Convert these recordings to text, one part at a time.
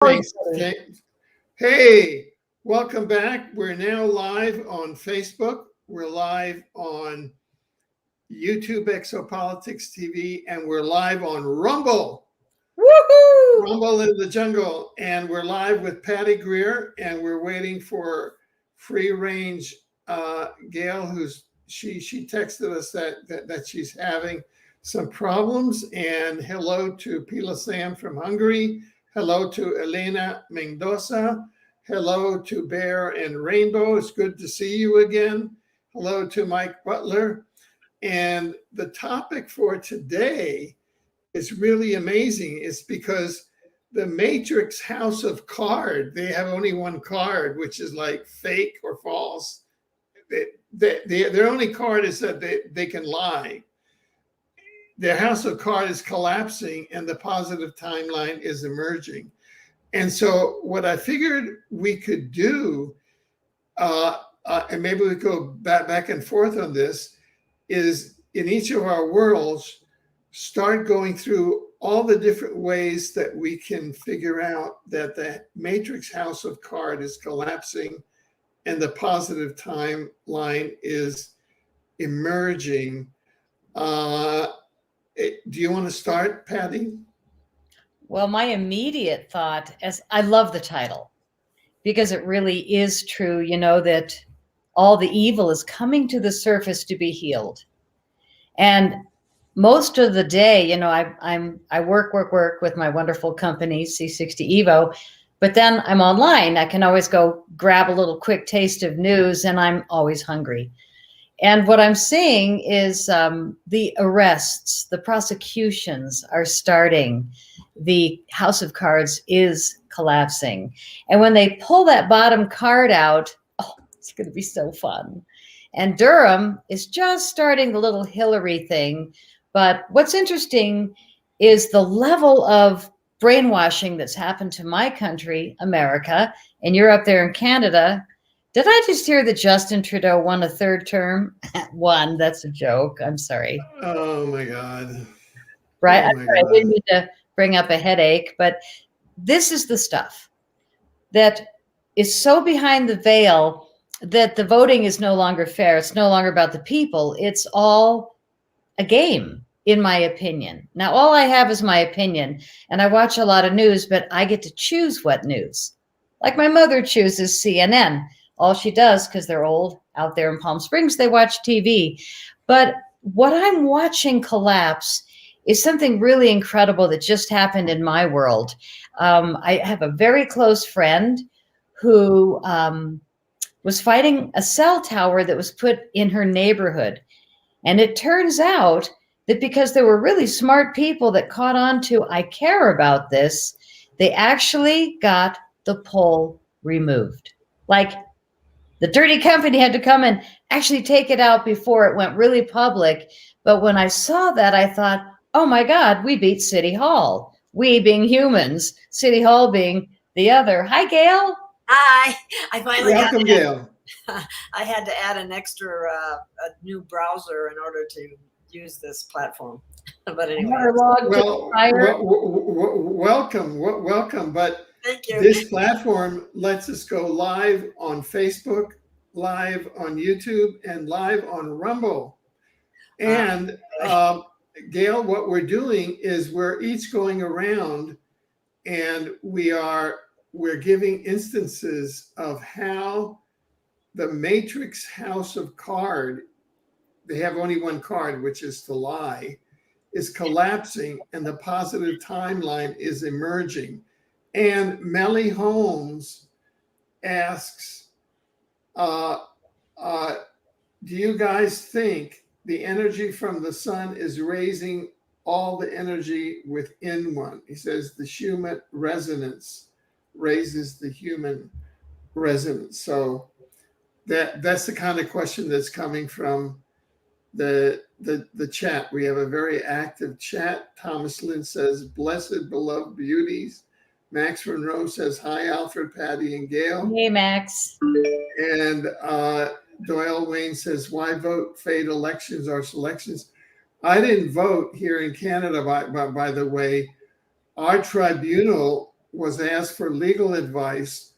Thanks. Hey, welcome back. We're now live on Facebook. We're live on YouTube, ExopoliticsTV, and we're live on Rumble. Woohoo! Rumble in the jungle. And we're live with Patty Greer, and we're waiting for free range Gail, she texted us that she's having some problems. And hello to Pila Sam from Hungary. Hello to Elena Mendoza. Hello to Bear and Rainbow. It's good to see you again. Hello to Mike Butler. And the topic for today is really amazing. It's because the Matrix House of Card, they have only one card, which is like fake or false. Their only card is that they can lie. Their house of card is collapsing and the positive timeline is emerging. And so what I figured we could do, and maybe we go back and forth on this, is in each of our worlds, start going through all the different ways that we can figure out that the Matrix House of Card is collapsing and the positive timeline is emerging. Do you want to start, Patty? Well, my immediate thought, as I love the title, because it really is true, you know, that all the evil is coming to the surface to be healed. And most of the day, you know, I work with my wonderful company, C60Evo, but then I'm online. I can always go grab a little quick taste of news, and I'm always hungry. And what I'm seeing is the arrests, the prosecutions are starting. The House of Cards is collapsing. And when they pull that bottom card out, oh, it's going to be so fun. And Durham is just starting the little Hillary thing. But what's interesting is the level of brainwashing that's happened to my country, America, and you're up there in Canada. Did I just hear that Justin Trudeau won a third term? Won, that's a joke. I'm sorry. Oh my God. Right? Oh my God. I didn't mean to bring up a headache, but this is the stuff that is so behind the veil that the voting is no longer fair. It's no longer about the people. It's all a game, in my opinion. Now, all I have is my opinion, and I watch a lot of news, but I get to choose what news. Like my mother chooses CNN. All she does, because they're old out there in Palm Springs, they watch TV. But what I'm watching collapse is something really incredible that just happened in my world. I have a very close friend who was fighting a cell tower that was put in her neighborhood. And it turns out that because there were really smart people that caught on to, I care about this, they actually got the pole removed. Like, the dirty company had to come and actually take it out before it went really public. But when I saw that, I thought, oh my God, we beat City Hall. We being humans, City Hall being the other. Hi, Gail. Hi. I finally Welcome, Gail. I had to add an extra a new browser in order to use this platform. But anyway. Welcome. But thank you. This platform lets us go live on Facebook, live on YouTube, and live on Rumble. And Gail, what we're doing is we're each going around and we're giving instances of how the Matrix House of Card, they have only one card, which is to lie, is collapsing and the positive timeline is emerging. And Melly Holmes asks, do you guys think the energy from the sun is raising all the energy within one? He says the human resonance raises the human resonance. So that's the kind of question that's coming from the chat. We have a very active chat. Thomas Lynn says, blessed, beloved beauties. Max Monroe says, hi, Alfred, Patty, and Gail. Hey, Max. And Doyle Wayne says, why vote? Fate elections are selections. I didn't vote here in Canada, by the way. Our tribunal was asked for legal advice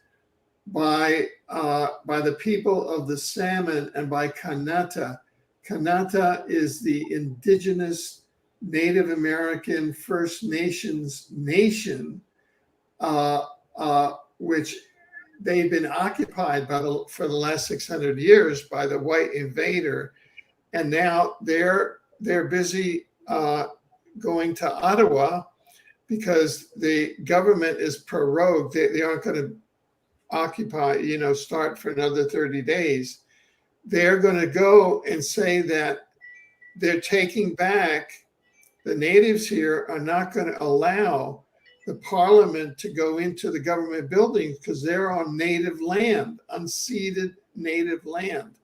by the people of the Salmon and by Kanata. Kanata is the indigenous Native American First Nations nation, which they've been occupied for the last 600 years by the white invader, and now they're busy going to Ottawa because the government is prorogued. They aren't going to occupy, start for another 30 days. They're going to go and say that they're taking back, the natives here are not going to allow the parliament to go into the government buildings because they're on native land, unceded native land.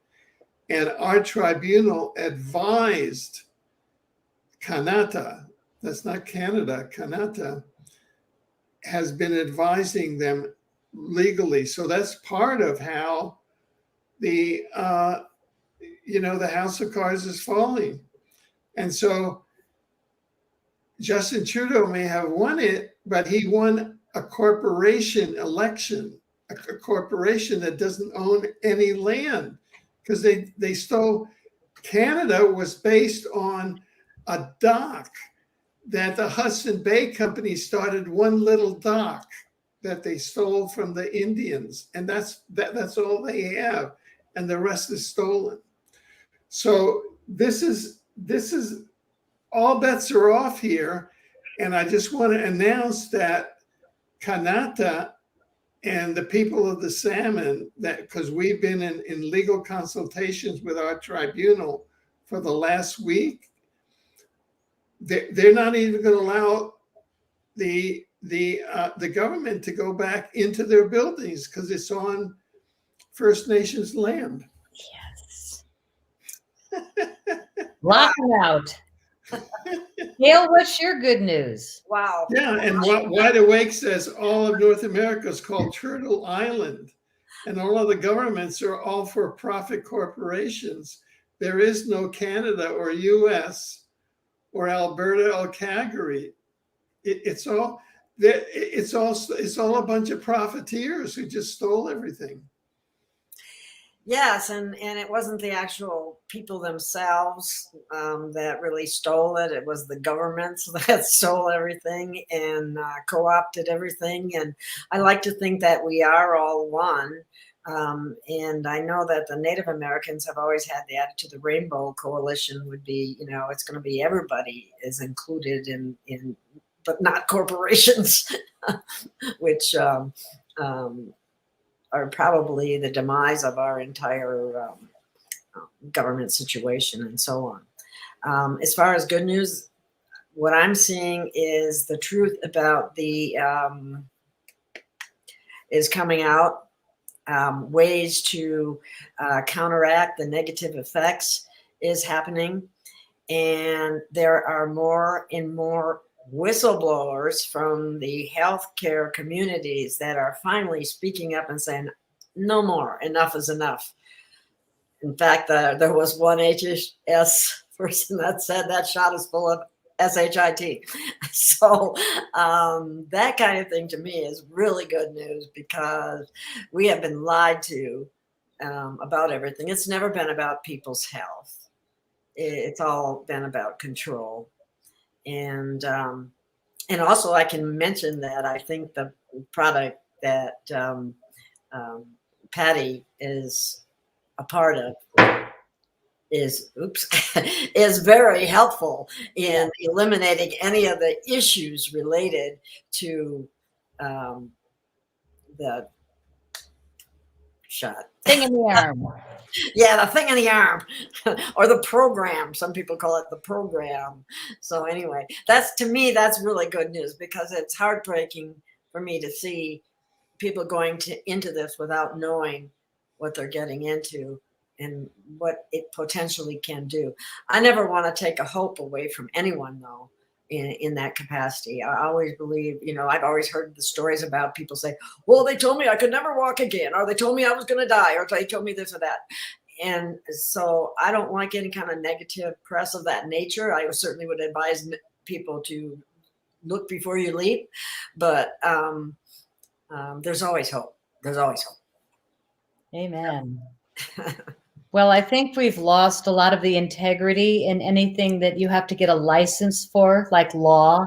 And our tribunal advised Kanata, that's not Canada, Kanata has been advising them legally. So that's part of how the House of Cards is falling. And so Justin Trudeau may have won it, but he won a corporation election, a corporation that doesn't own any land, because they stole. Canada was based on a dock that the Hudson Bay Company started, one little dock that they stole from the Indians, and that's all they have, and the rest is stolen. So this is all bets are off here, and I just want to announce that Kanata and the people of the Salmon, that because we've been in legal consultations with our tribunal for the last week, they're not even going to allow the government to go back into their buildings because it's on First Nations land. Yes. Lock them out. Gail, what's your good news? Wow. Yeah, and Wide Awake says all of North America is called Turtle Island, and all of the governments are all for-profit corporations. There is no Canada or U.S. or Alberta or Calgary. It's all a bunch of profiteers who just stole everything. Yes, and it wasn't the actual people themselves that really stole it. It was the governments that stole everything and co-opted everything. And I like to think that we are all one. And I know that the Native Americans have always had the attitude the Rainbow Coalition would be, it's going to be everybody is included in but not corporations, which are probably the demise of our entire government situation and so on. As far as good news, what I'm seeing is the truth about the is coming out. Ways to counteract the negative effects is happening. And there are more and more whistleblowers from the healthcare communities that are finally speaking up and saying, no more, enough is enough. In fact, there was one HS person that said that shot is full of SHIT. So that kind of thing to me is really good news because we have been lied to about everything. It's never been about people's health. It's all been about control. And also I can mention that I think the product that Patty is a part of is very helpful in eliminating any of the issues related to the shot. Thing in the arm. Yeah, the thing in the arm or the program. Some people call it the program. So anyway, to me, that's really good news because it's heartbreaking for me to see people going into this without knowing what they're getting into and what it potentially can do. I never want to take a hope away from anyone, though, in that capacity. I always believe, I've always heard the stories about people say, well, they told me I could never walk again, or they told me I was going to die, or they told me this or that. And so I don't like any kind of negative press of that nature. I certainly would advise people to look before you leap, but there's always hope. There's always hope. Amen. Well, I think we've lost a lot of the integrity in anything that you have to get a license for, like law,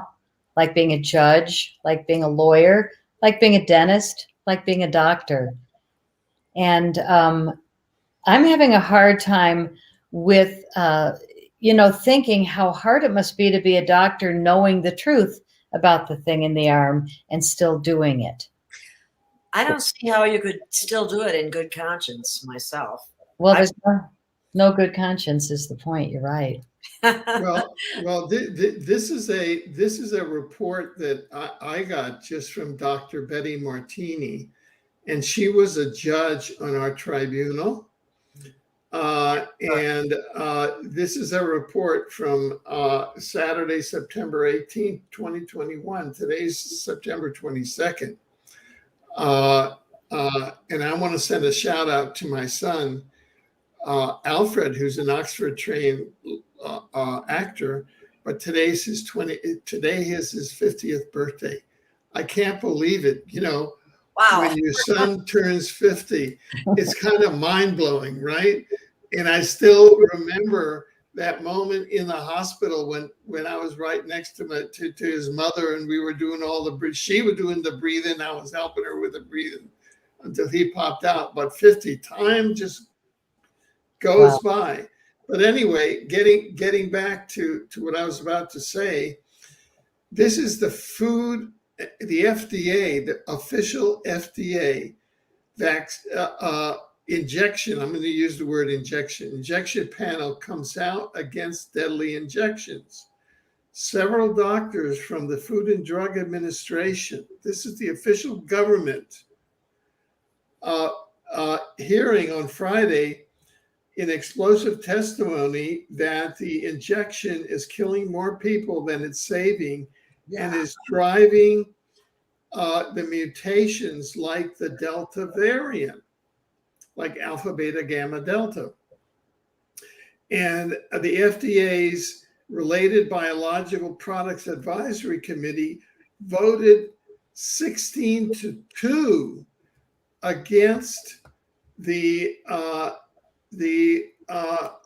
like being a judge, like being a lawyer, like being a dentist, like being a doctor. And I'm having a hard time with, thinking how hard it must be to be a doctor knowing the truth about the thing in the arm and still doing it. I don't see how you could still do it in good conscience myself. Well, there's no good conscience is the point. You're right. This is a report that I got just from Dr. Betty Martini, and she was a judge on our tribunal. This is a report from Saturday, September 18th, 2021. Today's September 22nd. And I want to send a shout out to my son, Alfred, who's an Oxford trained actor, but today is his 50th birthday. I can't believe it. Wow. When your son turns 50, it's kind of mind blowing, right? And I still remember that moment in the hospital when I was right next to his mother, and we were doing she was doing the breathing. I was helping her with the breathing until he popped out. But 50, time just goes by. But anyway, getting back to what I was about to say, this is the FDA, the official FDA injection. I'm going to use the word injection panel comes out against deadly injections. Several doctors from the Food and Drug Administration, this is the official government, hearing on Friday in explosive testimony that the injection is killing more people than it's saving, and is driving the mutations like the Delta variant, like alpha, beta, gamma, delta. And the FDA's Related Biological Products Advisory Committee voted 16-2 against the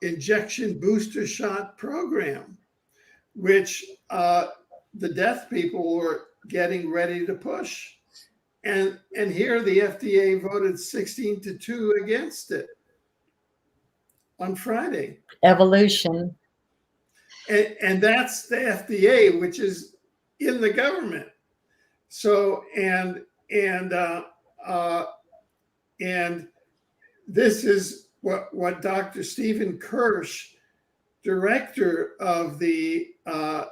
injection booster shot program, which the deaf people were getting ready to push. And here the FDA voted 16-2 against it on Friday. Evolution. And that's the FDA, which is in the government. So, and this is what Dr. Stephen Kirsch, director of the COVID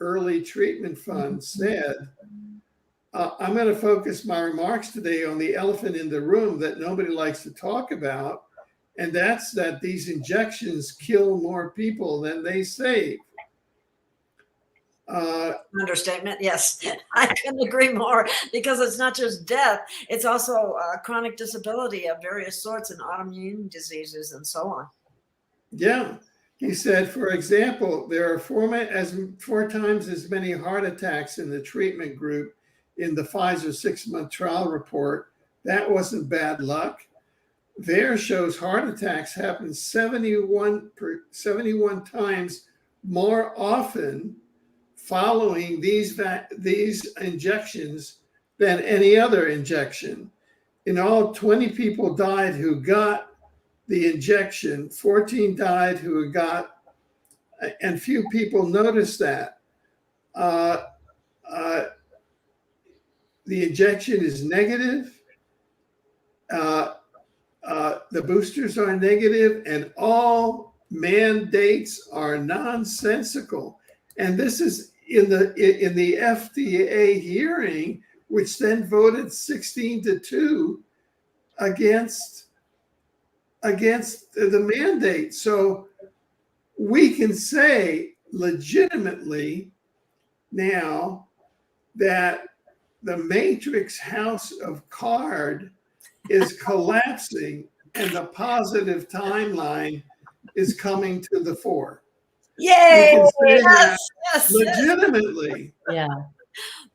Early Treatment Fund, said. I'm going to focus my remarks today on the elephant in the room that nobody likes to talk about, and that's that these injections kill more people than they save. Understatement, yes. I couldn't agree more, because it's not just death, it's also chronic disability of various sorts and autoimmune diseases and so on. Yeah. He said, for example, there are 4 times as many heart attacks in the treatment group in the Pfizer 6-month trial report. That wasn't bad luck. There shows heart attacks happen 71 times more often following these injections than any other injection. In all, 20 people died who got the injection, 14 died who got, and few people noticed that. The injection is negative. The boosters are negative, and all mandates are nonsensical. And this is in the FDA hearing, which then voted 16-2 against the mandate. So we can say legitimately now that the matrix house of card is collapsing and the positive timeline is coming to the fore. Yay! You can say that Yes, yes, legitimately. Yeah.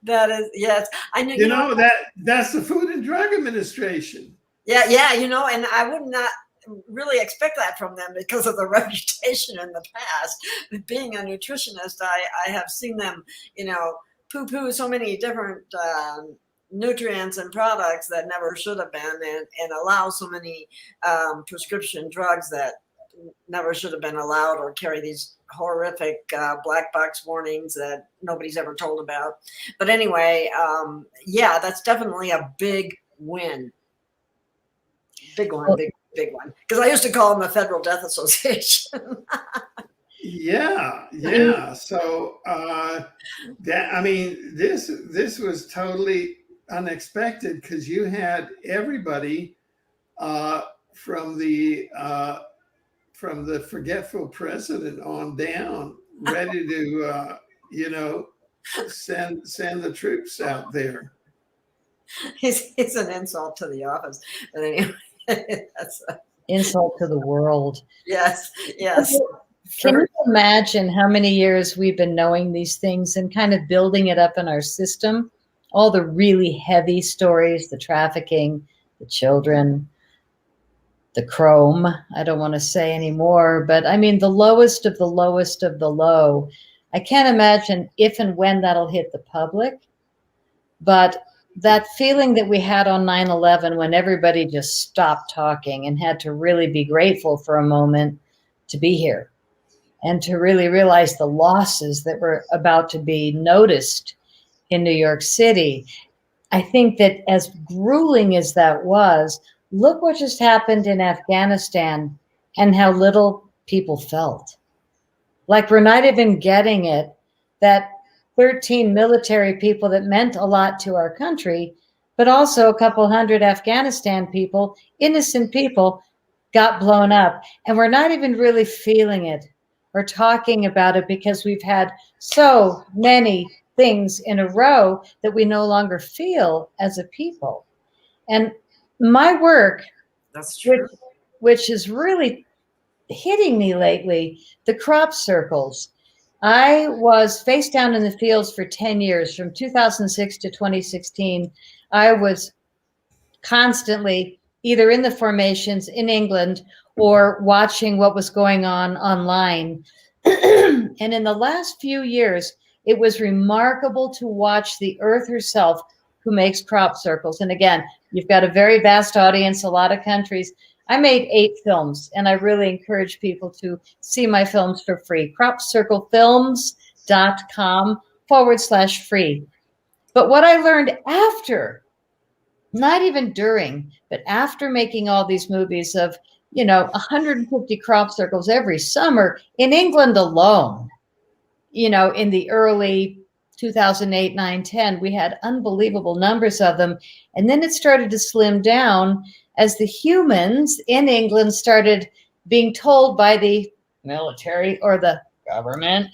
that is, yes. I know, You know, that's the Food and Drug Administration. yeah, you know, and I would not really expect that from them because of the reputation in the past. But being a nutritionist, I have seen them, you know, poo-poo so many different nutrients and products that never should have been, and allow so many prescription drugs that never should have been allowed, or carry these horrific black box warnings that nobody's ever told about. But anyway, yeah, that's definitely a big win. Big one, big one. Because I used to call them the Federal Death Association. Yeah. So that, I mean, this was totally unexpected, because you had everybody from the forgetful president on down ready to you know, send the troops out there. It's an insult to the office. But anyway, that's Insult to the world. yes. Can you imagine how many years we've been knowing these things and kind of building it up in our system? All the really heavy stories, the trafficking, the children, the chrome. I don't want to say anymore, but I mean, the lowest of the lowest of the low. I can't imagine if and when that'll hit the public, but that feeling that we had on 9/11, when everybody just stopped talking and had to really be grateful for a moment to be here and to really realize the losses that were about to be noticed in New York City. I think that as grueling as that was, look what just happened in Afghanistan and how little people felt. Like we're not even getting it, that 13 military people that meant a lot to our country, but also a couple hundred Afghanistan people, innocent people, got blown up. And we're not even really feeling it or talking about it because we've had so many things in a row that we no longer feel as a people. And my work, That's true. which is really hitting me lately, the crop circles. I was face down in the fields for 10 years, from 2006 to 2016. I was constantly either in the formations in England or watching what was going on online. And in the last few years, it was remarkable to watch the earth herself, who makes crop circles. And again, you've got a very vast audience, a lot of countries. I made 8 films, and I really encourage people to see my films for free. cropcirclefilms.com/free. But what I learned after, not even during, but after making all these movies of, 150 crop circles every summer in England alone, in the early 2008, 9, 10, we had unbelievable numbers of them. And then it started to slim down as the humans in England started being told by the military or the government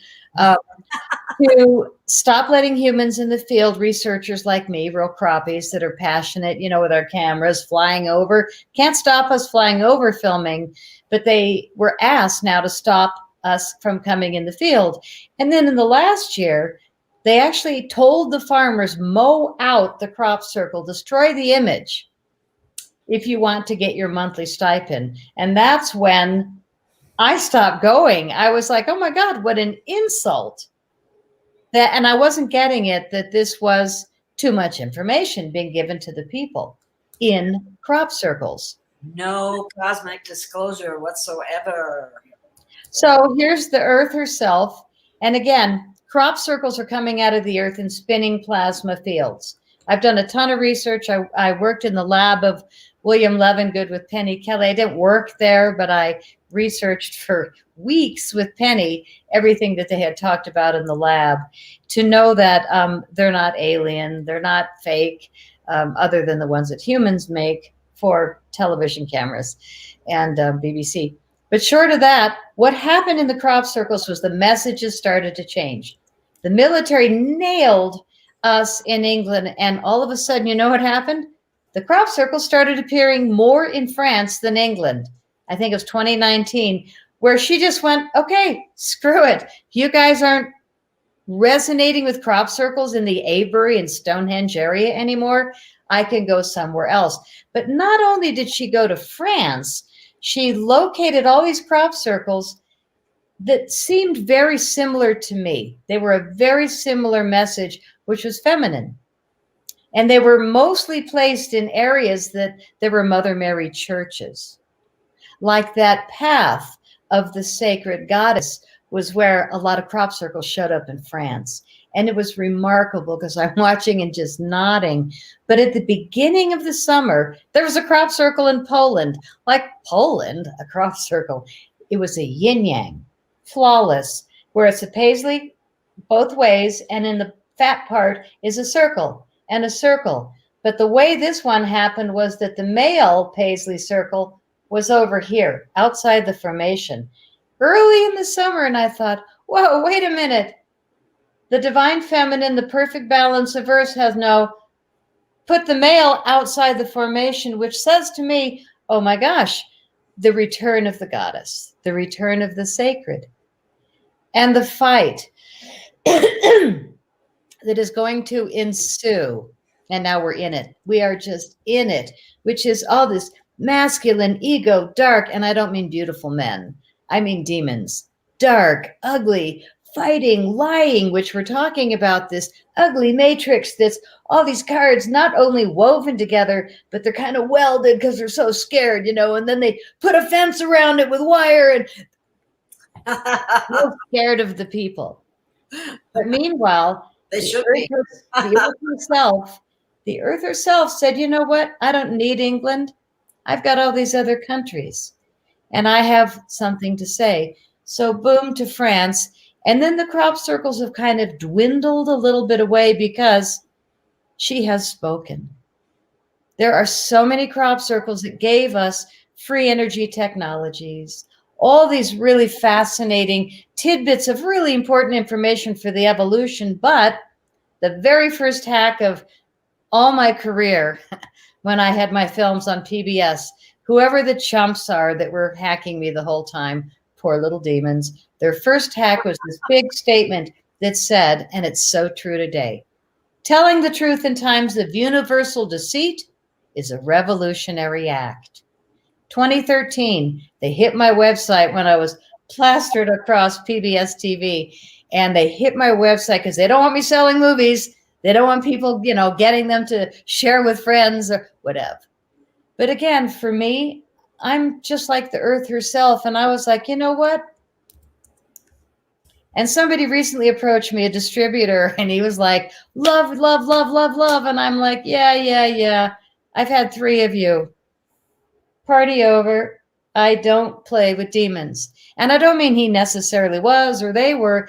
to stop letting humans in the field, researchers like me, real crappies that are passionate, with our cameras flying over. Can't stop us flying over filming, but they were asked now to stop us from coming in the field. And then in the last year, they actually told the farmers, mow out the crop circle, destroy the image if you want to get your monthly stipend. And that's when I stopped going. I was like, oh my God, what an insult. And I wasn't getting it, that this was too much information being given to the people in crop circles. No cosmic disclosure whatsoever. So here's the earth herself. And again, crop circles are coming out of the earth in spinning plasma fields. I've done a ton of research. I worked in the lab of William Levengood with Penny Kelly. I didn't work there, but I researched for weeks with Penny everything that they had talked about in the lab, to know that they're not alien, they're not fake, other than the ones that humans make for television cameras and BBC. But short of that, what happened in the crop circles was the messages started to change. The military nailed us in England, and all of a sudden, you know what happened? The crop circles started appearing more in France than England. I think it was 2019. where she just went, okay, screw it. You guys aren't resonating with crop circles in the Avebury and Stonehenge area anymore. I can go somewhere else. But not only did she go to France, she located all these crop circles that seemed very similar to me. They were a very similar message, which was feminine. And they were mostly placed in areas that there were Mother Mary churches. Like that path of the sacred goddess was where a lot of crop circles showed up in France. And it was remarkable because I'm watching and just nodding. But at the beginning of the summer, there was a crop circle in Poland. Like Poland, a crop circle. It was a yin-yang, flawless, where it's a paisley both ways, and in the fat part is a circle and a circle. But the way this one happened was that the male paisley circle was over here, outside the formation, early in the summer, and I thought, whoa, wait a minute. The divine feminine, the perfect balance of earth has now put the male outside the formation, which says to me, oh my gosh, the return of the goddess, the return of the sacred, and the fight that is going to ensue. And now we're in it. We are just in it, which is all this masculine, ego, dark, and I don't mean beautiful men. I mean demons, dark, ugly, fighting, lying, which we're talking about, this ugly matrix that's all these cards not only woven together, but they're kind of welded because they're so scared, you know, and then they put a fence around it with wire and they're scared of the people. But meanwhile, They should be. The earth herself said, you know what? I don't need England. I've got all these other countries and I have something to say. So boom to France. And then the crop circles have kind of dwindled a little bit away because she has spoken. There are so many crop circles that gave us free energy technologies, all these really fascinating tidbits of really important information for the evolution. But the very first hack of all my career, when I had my films on PBS, whoever the chumps are that were hacking me the whole time, poor little demons, their first hack was this big statement that said, and it's so true today, telling the truth in times of universal deceit is a revolutionary act. 2013, they hit my website when I was plastered across PBS TV, and they hit my website because they don't want me selling movies. They don't want people, you know, getting them to share with friends or whatever. But again, for me, I'm just like the earth herself. And I was like, you know what? And somebody recently approached me, a distributor, and he was like, love, love, love, love, love. And I'm like, yeah. I've had 3 of you. Party over. I don't play with demons. And I don't mean he necessarily was or they were,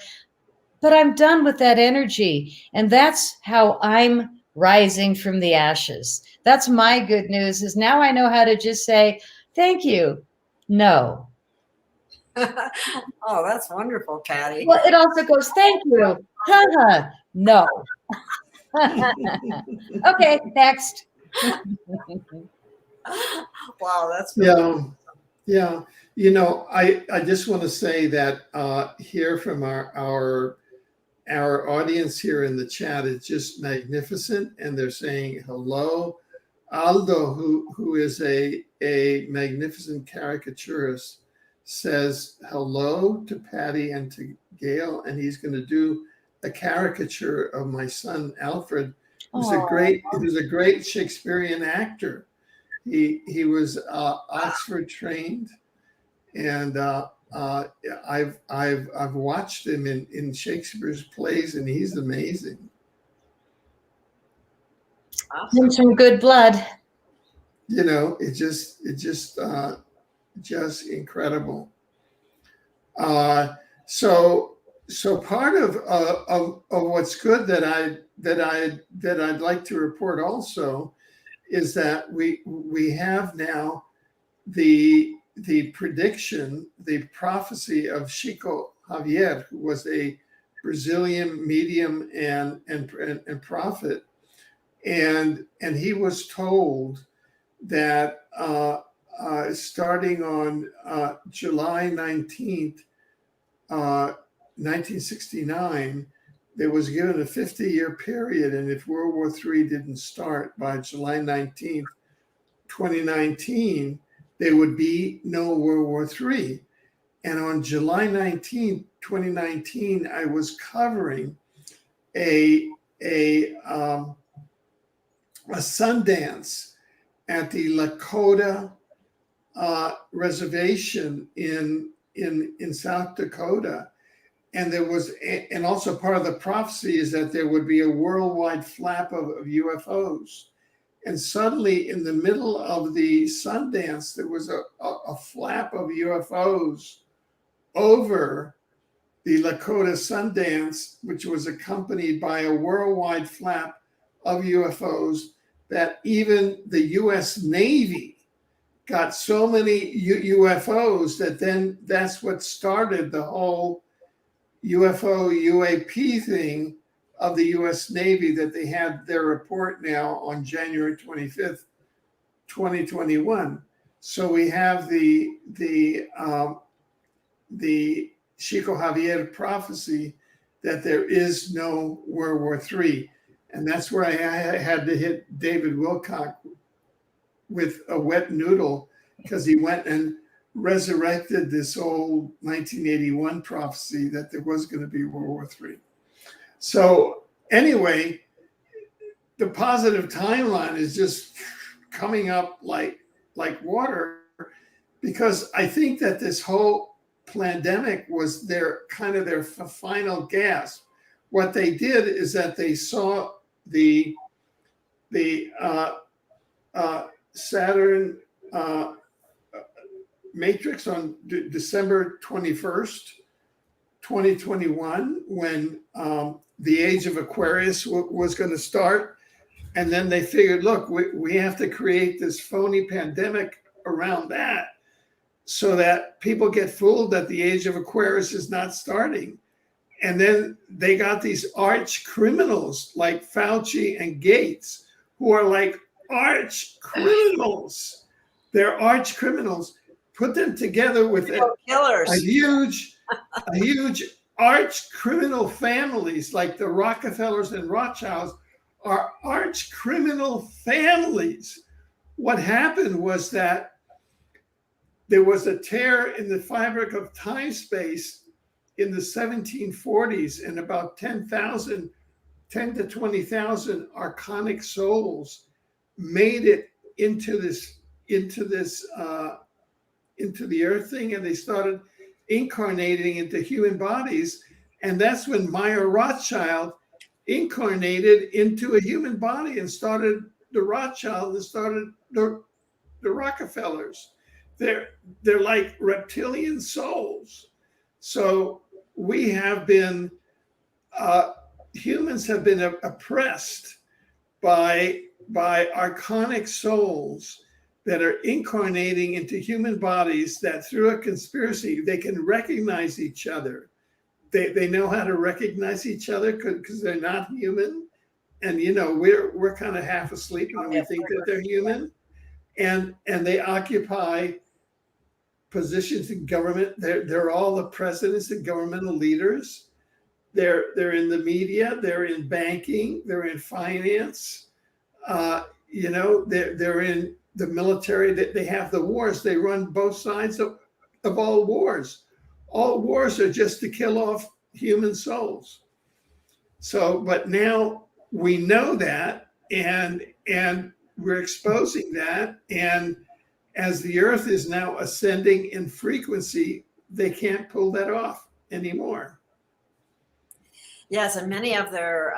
but I'm done with that energy. And that's how I'm rising from the ashes. That's my good news, is now I know how to just say, thank you. No. Oh, that's wonderful, Patty. Well, it also goes, thank you. No. Okay, next. Wow, that's really Yeah. You know, I just want to say that hear from our audience here in the chat is just magnificent, and they're saying hello. Aldo, who is a magnificent caricaturist, says hello to Patty and to Gail, and he's going to do a caricature of my son Alfred, who's a great Shakespearean actor. He was Oxford trained, and I've watched him in Shakespeare's plays, and he's amazing. Awesome. Some good blood. You know, it's just incredible. So part of what's good that I'd like to report also is that we have now the prediction, the prophecy of Chico Xavier, who was a Brazilian medium and prophet, and he was told that starting on July 19th, 1969, there was given a 50-year period, and if World War III didn't start by July 19th, 2019, there would be no World War III. And on July 19th, 2019, I was covering a Sundance at the Lakota reservation in South Dakota. And there was, and also part of the prophecy is that there would be a worldwide flap of UFOs. And suddenly in the middle of the Sundance, there was a flap of UFOs over the Lakota Sundance, which was accompanied by a worldwide flap of UFOs that even the US Navy got so many UFOs that then that's what started the whole UFO UAP thing of the US Navy, that they had their report now on January 25th, 2021. So we have the Chico Javier prophecy that there is no World War III. And that's where I had to hit David Wilcock with a wet noodle, because he went and resurrected this old 1981 prophecy that there was going to be World War III. So anyway, the positive timeline is just coming up like water, because I think that this whole pandemic was their final gasp. What they did is that they saw the Saturn matrix on December 21st, 2021, when the age of Aquarius was going to start. And then they figured, look, we have to create this phony pandemic around that so that people get fooled that the age of Aquarius is not starting. And then they got these arch criminals like Fauci and Gates, who are like arch criminals. They're arch criminals. Put them together with a huge arch criminal families like the Rockefellers and Rothschilds are arch criminal families. What happened was that there was a tear in the fabric of time-space in the 1740s, and about 10 to 20,000 archonic souls made it into the earth thing, and they started incarnating into human bodies. And that's when Meyer Rothschild incarnated into a human body and started the Rothschild and started the Rockefellers. They're like reptilian souls. So we have been, humans have been oppressed by archonic souls that are incarnating into human bodies, that through a conspiracy, they can recognize each other. They know how to recognize each other because they're not human. And, you know, we're kind of half asleep when we think that they're human. And they occupy positions in government. They're all the presidents and governmental leaders. They're in the media. They're in banking. They're in finance. You know, they're in the military. They have the wars. They run both sides of all wars. All wars are just to kill off human souls. So, but now we know that, and we're exposing that. And as the earth is now ascending in frequency, they can't pull that off anymore. Yes, and many of their,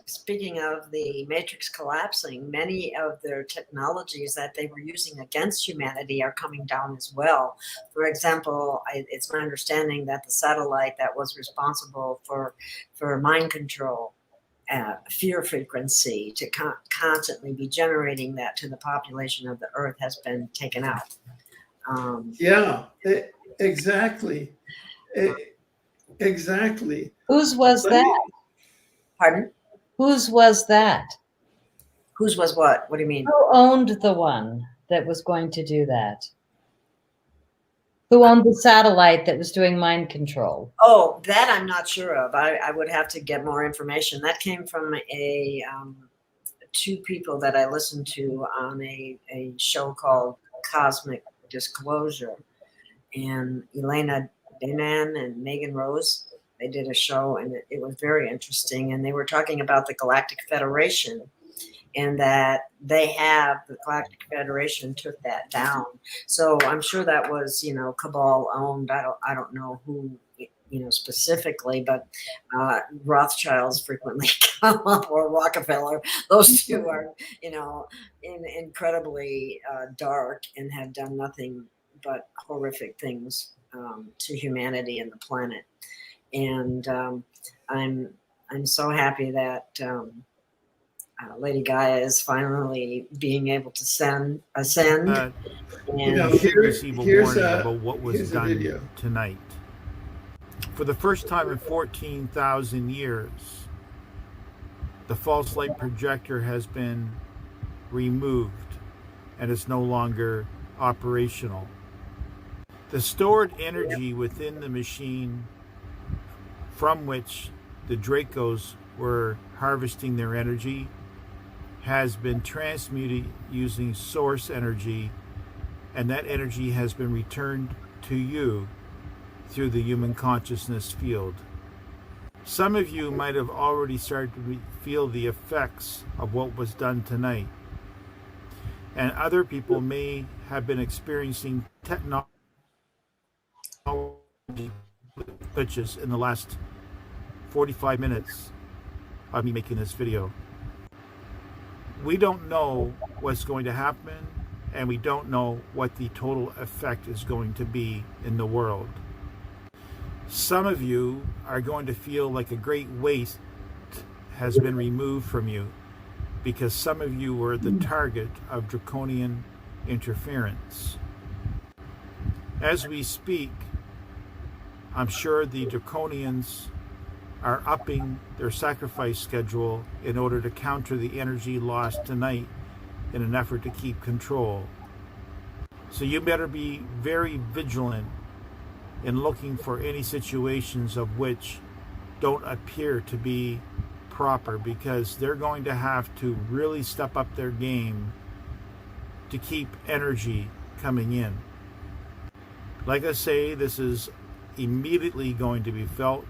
speaking of the matrix collapsing, many of their technologies that they were using against humanity are coming down as well. For example, it's my understanding that the satellite that was responsible for mind control, fear frequency, to constantly be generating that to the population of the earth has been taken out. Exactly. Exactly. Whose was that? Pardon? Whose was that? Whose was what? What do you mean? Who owned the one that was going to do that? Who owned the satellite that was doing mind control? Oh, that I'm not sure of. I would have to get more information. That came from two people that I listened to on a show called Cosmic Disclosure. And Elena Dinan and Megan Rose, they did a show, and it was very interesting. And they were talking about the Galactic Federation, and that the Galactic Federation took that down. So I'm sure that was, cabal owned. I don't know who, specifically, but Rothschilds frequently come up, or Rockefeller. Those two are, incredibly dark and have done nothing but horrific things to humanity and the planet. And I'm so happy that Lady Gaia is finally being able to ascend. And here's about what was here's a done video. tonight. For the first time in 14,000 years, the false light projector has been removed and is no longer operational. The stored energy within the machine from which the Dracos were harvesting their energy has been transmuted using source energy, and that energy has been returned to you through the human consciousness field. Some of you might have already started to feel the effects of what was done tonight, and other people may have been experiencing technology glitches in the last 45 minutes of me making this video. We don't know what's going to happen, and we don't know what the total effect is going to be in the world. Some of you are going to feel like a great weight has been removed from you, because some of you were the target of draconian interference. As we speak, I'm sure the draconians are upping their sacrifice schedule in order to counter the energy lost tonight in an effort to keep control. So you better be very vigilant in looking for any situations of which don't appear to be proper, because they're going to have to really step up their game to keep energy coming in. Like I say, this is immediately going to be felt.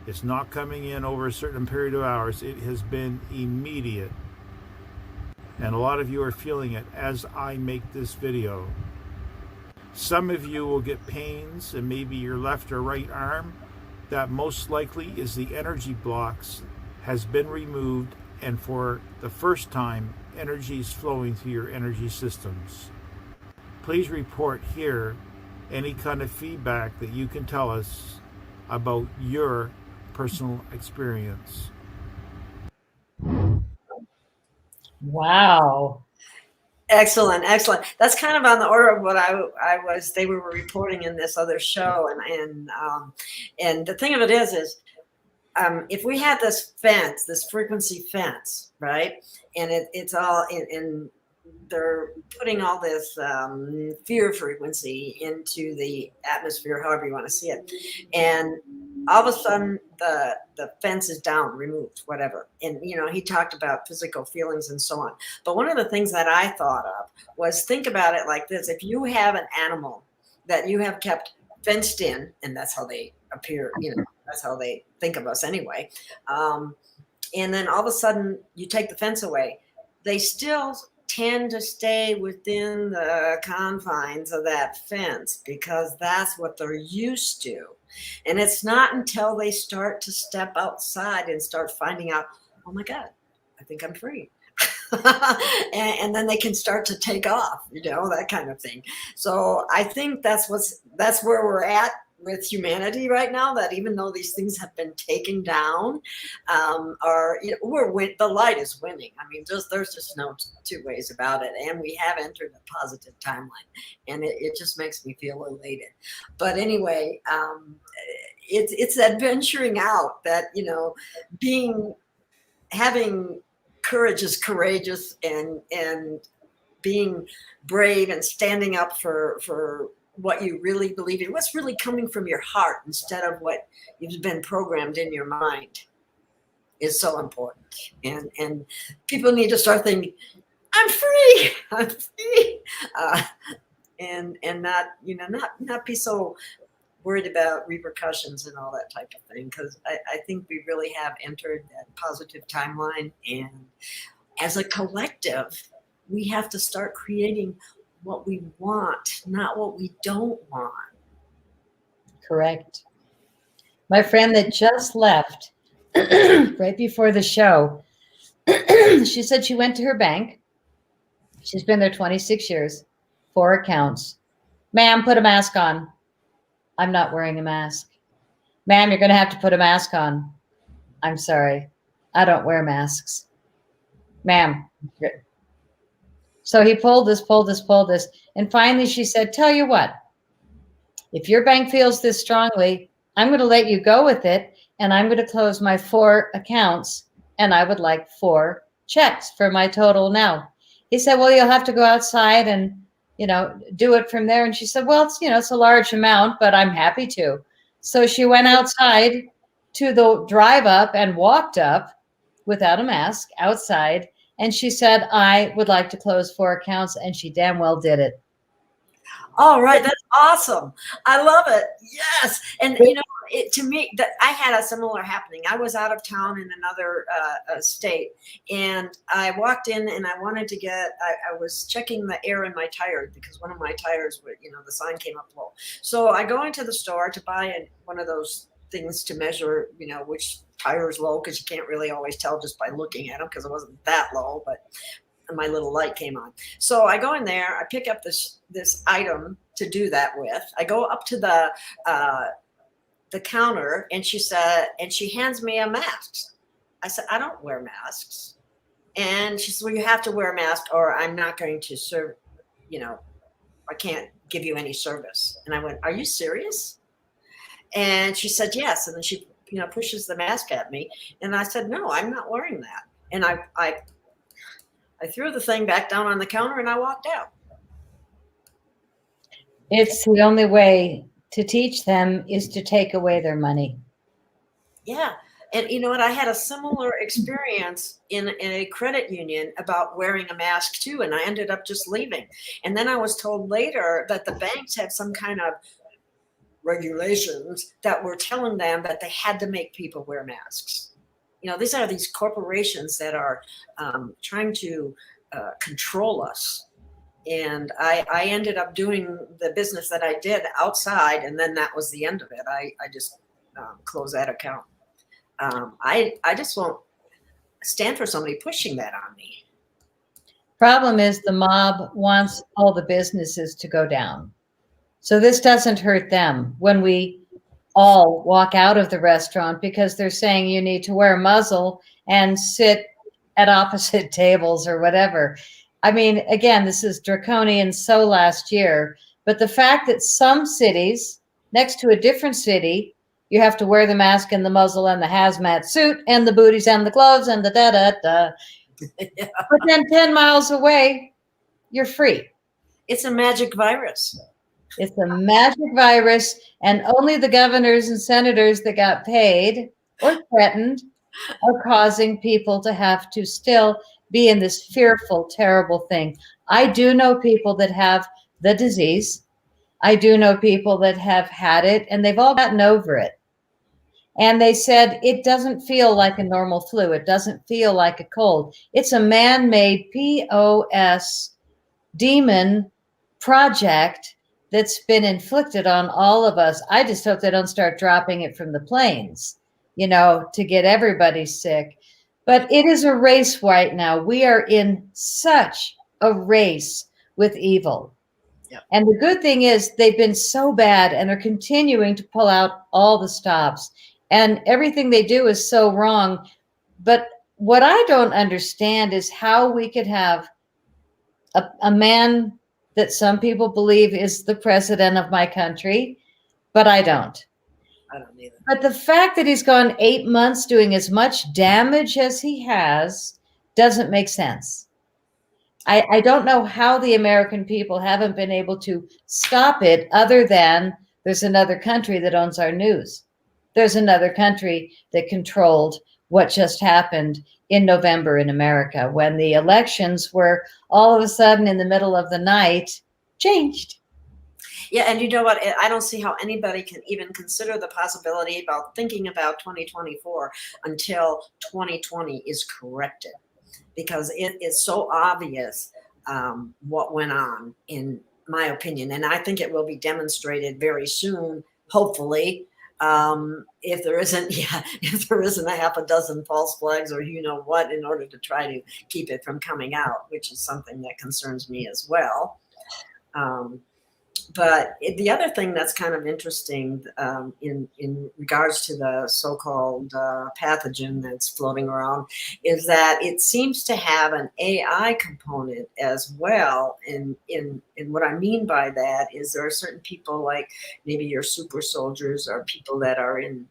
It's not coming in over a certain period of hours. It has been immediate. And a lot of you are feeling it as I make this video. Some of you will get pains in maybe your left or right arm. That most likely is the energy blocks has been removed, and for the first time, energy is flowing through your energy systems. Please report here any kind of feedback that you can tell us about your personal experience. Wow. Excellent. That's kind of on the order of what they were reporting in this other show. And the thing of it is if we had this fence, this frequency fence, right? And it's all in they're putting all this fear frequency into the atmosphere, however you want to see it. And all of a sudden the fence is down, removed, whatever. And, he talked about physical feelings and so on. But one of the things that I thought of was, think about it like this. If you have an animal that you have kept fenced in, and that's how they appear, that's how they think of us anyway. And then all of a sudden you take the fence away, they still tend to stay within the confines of that fence, because that's what they're used to. And it's not until they start to step outside and start finding out, oh my God, I think I'm free. and then they can start to take off, that kind of thing. So I think that's where we're at with humanity right now, that even though these things have been taken down, the light is winning. I mean, there's just no two ways about it. And we have entered a positive timeline, and it just makes me feel elated. But anyway, it's that venturing out that, having courage is courageous, and being brave and standing up for what you really believe in, what's really coming from your heart instead of what you've been programmed in your mind is so important. And people need to start thinking, I'm free, I'm free. And not, not be so worried about repercussions and all that type of thing. Because I think we really have entered that positive timeline. And as a collective, we have to start creating what we want, not what we don't want. Correct. My friend that just left right before the show, she said she went to her bank. She's been there 26 years, 4 accounts. Ma'am, put a mask on. I'm not wearing a mask. Ma'am, you're going to have to put a mask on. I'm sorry. I don't wear masks. Ma'am. So he pulled this. And finally she said, tell you what, if your bank feels this strongly, I'm going to let you go with it. And I'm going to close my 4 accounts. And I would like 4 checks for my total now. He said, well, you'll have to go outside and, do it from there. And she said, well, it's a large amount, but I'm happy to. So she went outside to the drive up and walked up without a mask outside. And she said, I would like to close 4 accounts. And she damn well did it. All right. That's awesome. I love it. Yes. And, to me, that I had a similar happening. I was out of town in another state, and I walked in and I wanted to I was checking the air in my tires because one of my tires were, the sign came up low. So I go into the store to buy one of those things to measure, which tire is low, because you can't really always tell just by looking at them because it wasn't that low, but my little light came on. So I go in there, I pick up this item to do that with. I go up to the counter, and she hands me a mask. I said, I don't wear masks. And she said, well, you have to wear a mask or I'm not going to serve, I can't give you any service. And I went, are you serious? And she said, yes. And then she, pushes the mask at me. And I said, no, I'm not wearing that. And I threw the thing back down on the counter and I walked out. It's the only way to teach them is to take away their money. Yeah. And you know what? I had a similar experience in a credit union about wearing a mask too. And I ended up just leaving. And then I was told later that the banks had some kind of regulations that were telling them that they had to make people wear masks. These are these corporations that are trying to control us. And I ended up doing the business that I did outside, and then that was the end of it. I just closed that account. I just won't stand for somebody pushing that on me. Problem is the mob wants all the businesses to go down. So this doesn't hurt them when we all walk out of the restaurant because they're saying you need to wear a muzzle and sit at opposite tables or whatever. I mean, again, this is draconian so last year, but the fact that some cities next to a different city, you have to wear the mask and the muzzle and the hazmat suit and the booties and the gloves and the da-da-da. Yeah. But then 10 miles away, you're free. It's a magic virus. It's a magic virus, and only the governors and senators that got paid or threatened are causing people to have to still be in this fearful, terrible thing. I do know people that have the disease. I do know people that have had it, and they've all gotten over it. And they said it doesn't feel like a normal flu. It doesn't feel like a cold. It's a man-made POS demon project that's been inflicted on all of us. I just hope they don't start dropping it from the planes, to get everybody sick. But it is a race right now. We are in such a race with evil. Yep. And the good thing is they've been so bad and are continuing to pull out all the stops. And everything they do is so wrong. But what I don't understand is how we could have a man that some people believe is the president of my country, but I don't. I don't either. But the fact that he's gone 8 months doing as much damage as he has doesn't make sense. I don't know how the American people haven't been able to stop it, other than there's another country that owns our news. There's another country that controlled what just happened in November in America, when the elections were all of a sudden in the middle of the night changed. Yeah, and you know what? I don't see how anybody can even consider the possibility about thinking about 2024 until 2020 is corrected, because it is so obvious what went on, in my opinion. And I think it will be demonstrated very soon, hopefully, if there isn't, if there isn't a half a dozen false flags or you know what, in order to try to keep it from coming out, which is something that concerns me as well. But the other thing that's kind of interesting in regards to the so-called pathogen that's floating around is that it seems to have an AI component as well. And what I mean by that is there are certain people, like maybe your super soldiers or people that are in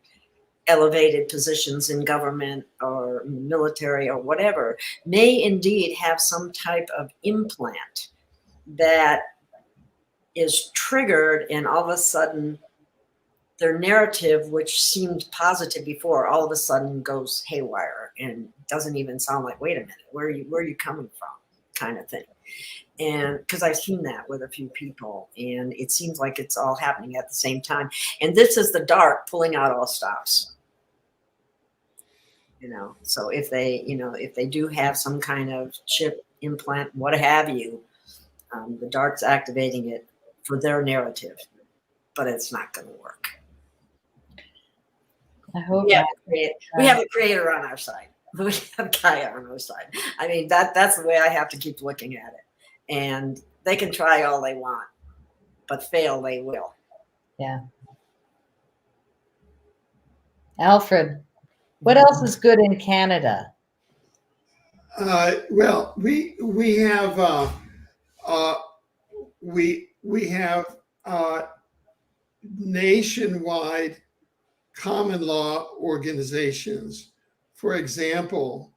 elevated positions in government or military or whatever, may indeed have some type of implant that is triggered, and all of a sudden their narrative, which seemed positive before, all of a sudden goes haywire and doesn't even sound like, wait a minute, where are you coming from, kind of thing. And because I've seen that with a few people, and it seems like it's all happening at the same time. And this is the dark pulling out all stops. So if they do have some kind of chip implant, what have you, the dark's activating it for their narrative, but it's not going to work. I hope we have a creator on our side. We have Gaia on our side. I mean, that's the way I have to keep looking at it. And they can try all they want, but fail they will. Yeah. Alfred, what else is good in Canada? Well, we have nationwide common law organizations. For example,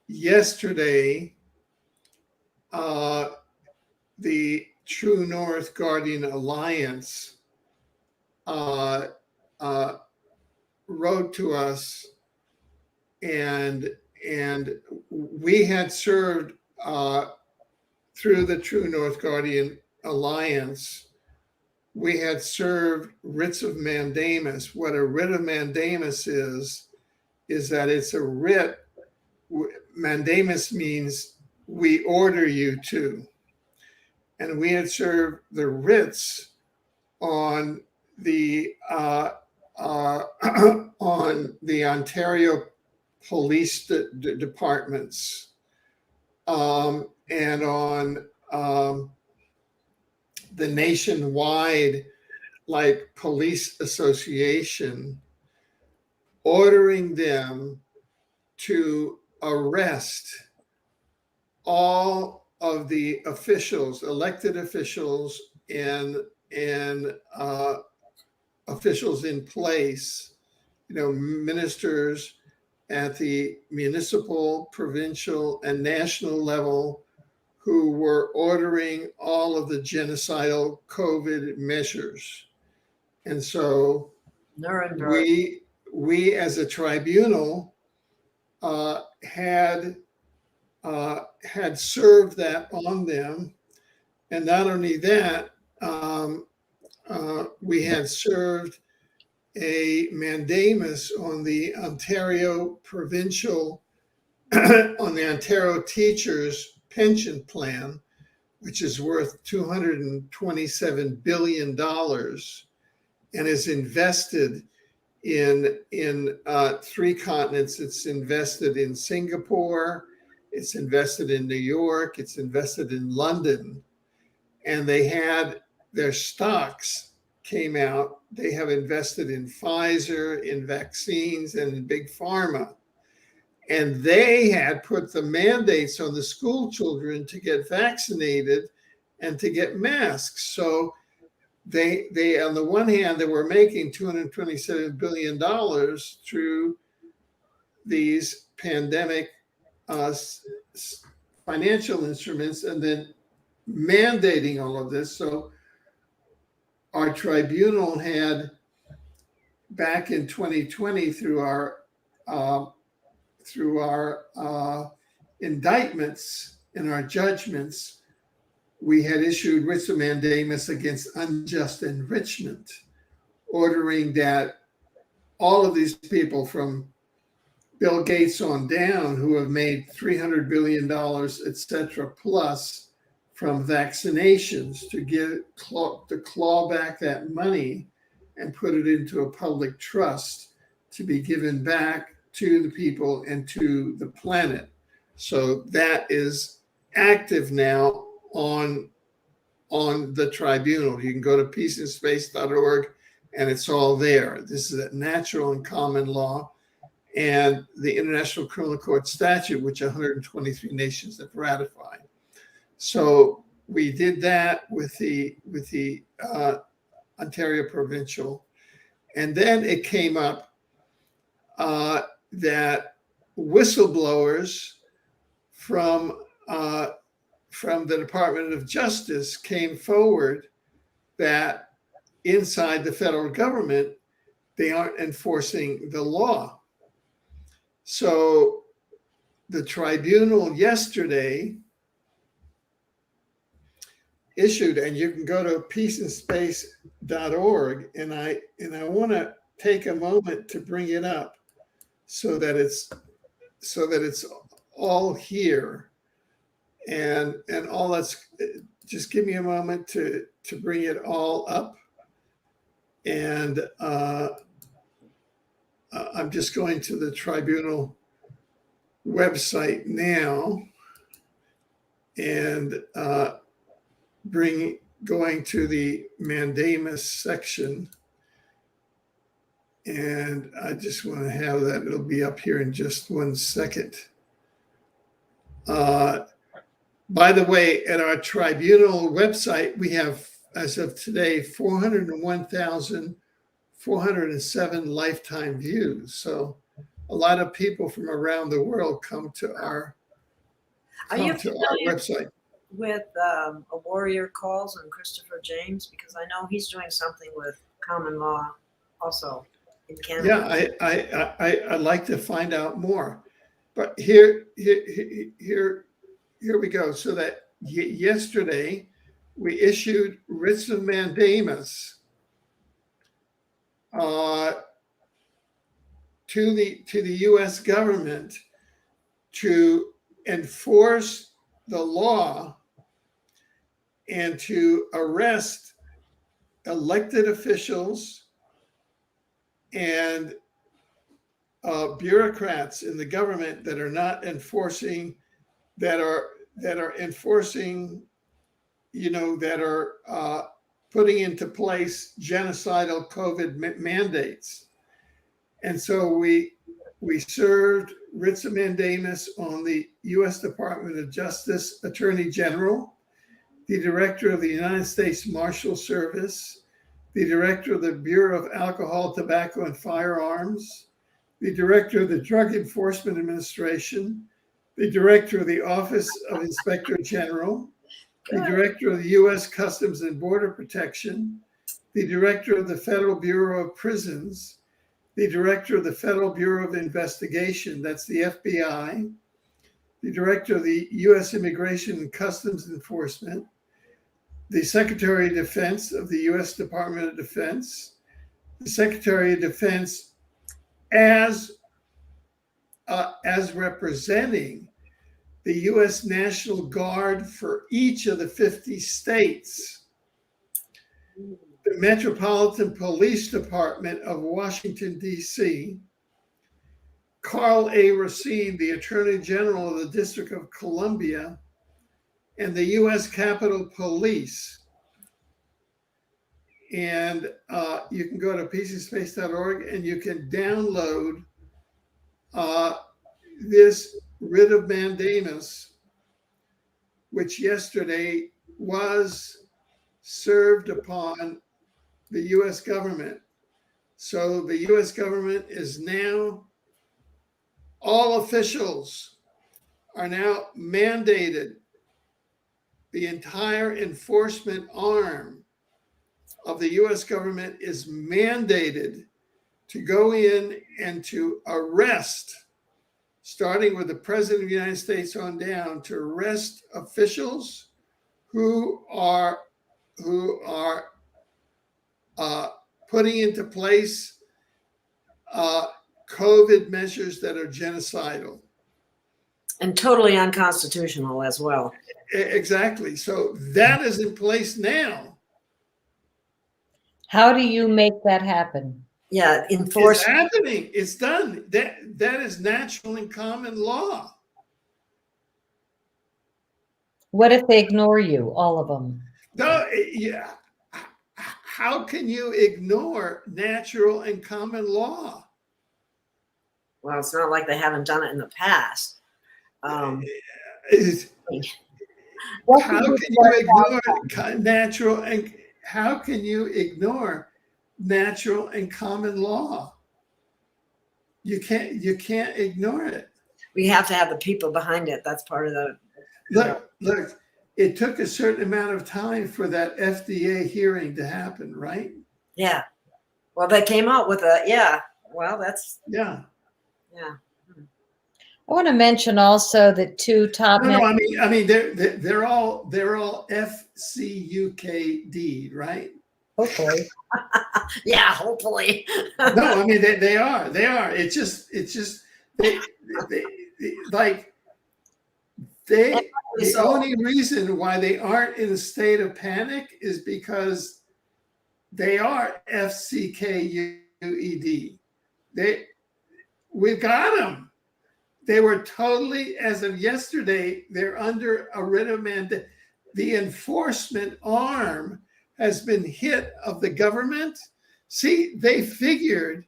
yesterday, the True North Guardian Alliance wrote to us, and we had served through the True North Guardian Alliance. We had served writs of mandamus. What a writ of mandamus is that it's a writ. Mandamus means we order you to. And we had served the writs on the Ontario police departments, and on the nationwide police association, ordering them to arrest all of the officials, elected officials, and officials in place, ministers at the municipal, provincial, and national level, who were ordering all of the genocidal COVID measures. And so we as a tribunal had served that on them. And not only that, we had served a mandamus on the Ontario provincial, on the Ontario teachers pension plan, which is worth $227 billion and is invested in three continents. It's invested in Singapore, it's invested in New York, it's invested in London. And they had their stocks came out. They have invested in Pfizer, in vaccines, and in big pharma. And they had put the mandates on the school children to get vaccinated and to get masks. So they on the one hand, they were making $227 billion through these pandemic financial instruments and then mandating all of this. So our tribunal had, back in 2020, through our indictments and our judgments, we had issued writs of mandamus against unjust enrichment, ordering that all of these people from Bill Gates on down, who have made $300 billion, et cetera, plus from vaccinations, to claw back that money and put it into a public trust to be given back to the people and to the planet. So that is active now on the tribunal. You can go to peaceandspace.org and it's all there. This is a natural and common law, and the International Criminal Court statute, which 123 nations have ratified. So we did that with the Ontario Provincial, and then it came up that whistleblowers from the Department of Justice came forward that inside the federal government, they aren't enforcing the law. So the tribunal yesterday issued, and you can go to peaceandspace.org, and I want to take a moment to bring it up so that it's all here, and all that's, just give me a moment to bring it all up. And I'm just going to the tribunal website now and going to the mandamus section. And I just want to have that. It'll be up here in just 1 second. By the way, at our tribunal website, we have, as of today, 401,407 lifetime views. So a lot of people from around the world come to our website. With a Warrior Calls and Christopher James, because I know he's doing something with common law also in Canada. Yeah, I'd like to find out more. But here we go. So that yesterday we issued writs of mandamus to the U.S. government to enforce the law and to arrest elected officials and bureaucrats in the government that are not enforcing, that are enforcing, that are putting into place genocidal COVID mandates. And so we served writs of mandamus on the U.S. Department of Justice Attorney General, the Director of the United States Marshal Service, the Director of the Bureau of Alcohol, Tobacco, and Firearms, the Director of the Drug Enforcement Administration, the Director of the Office of Inspector General, the Director of the U.S. Customs and Border Protection, the Director of the Federal Bureau of Prisons, the Director of the Federal Bureau of Investigation, that's the FBI, the Director of the U.S. Immigration and Customs Enforcement, the Secretary of Defense of the U.S. Department of Defense, the Secretary of Defense as representing the U.S. National Guard for each of the 50 states, the Metropolitan Police Department of Washington, D.C., Carl A. Racine, the Attorney General of the District of Columbia, and the U.S. Capitol Police. And you can go to peaceandspace.org and you can download this writ of mandamus, which yesterday was served upon the U.S. government. So the U.S. government is now, all officials are now mandated. The entire enforcement arm of the US government is mandated to go in and to arrest, starting with the President of the United States on down, to arrest officials who are putting into place COVID measures that are genocidal. And totally unconstitutional as well. Exactly. So that is in place now. How do you make that happen? Yeah, It's enforce. happening. It's done. That is natural and common law. What if they ignore you, all of them? No, yeah. How can you ignore natural and common law? Well, it's not like they haven't done it in the past. How What can do you ignore natural and how can you ignore natural and common law? You can't ignore it. We have to have the people behind it. That's part of the. Look, it took a certain amount of time for that FDA hearing to happen, right? Yeah. Well, they came out with a, yeah. Well, that's, Yeah. yeah. I want to mention also that two top No, men. I mean, they're all FCUKD, right? Hopefully. Yeah, hopefully. No, I mean they are. It's just they like the only reason why they aren't in a state of panic is because they are FCKUED. We've got them. They were totally, as of yesterday, they're under a writ of mandate. The enforcement arm has been hit of the government. See, they figured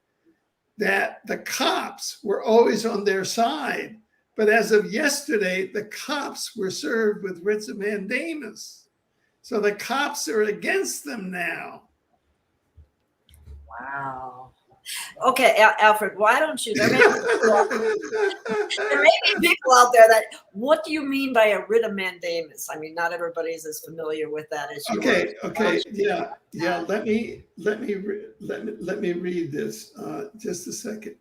that the cops were always on their side. But as of yesterday, the cops were served with writs of mandamus. So the cops are against them now. Wow. Okay, Alfred, why don't you, there may be people out there that, what do you mean by a writ of mandamus? I mean, not everybody's as familiar with that as you Okay, are. yeah. Let me read this. Just a second.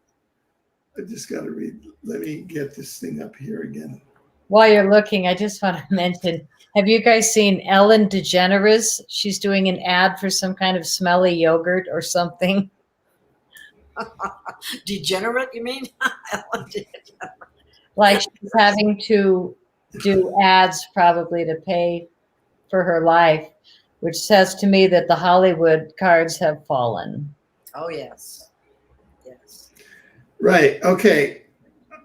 I just got to read. Let me get this thing up here again. While you're looking, I just want to mention, have you guys seen Ellen DeGeneres? She's doing an ad for some kind of smelly yogurt or something. Degenerate, you mean? Like she's having to do ads probably to pay for her life, which says to me that the Hollywood cards have fallen. Oh, yes. Yes. Right. Okay.